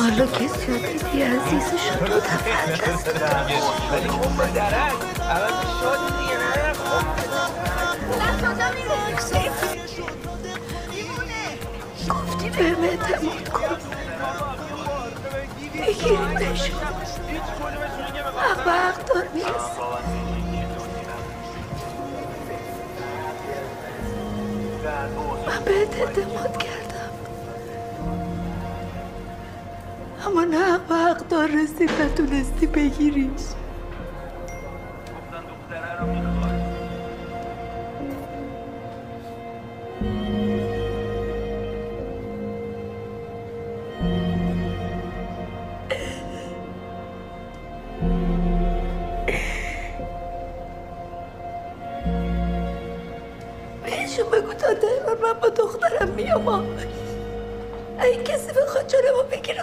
حالا کسی دیدی عزیزش رو دو دفعه دست ولی خب به درک عوض شد دیگه نه گفتی بهم اعتماد کن بگیریمشون حق به حق دار میرسه من بهت اعتماد کردم اما نه حق به حق دار رسید و تونستی بگیریش بهشون بگو تا تهران من با دخترم میام اگه کسی بخواد جلومو بگیره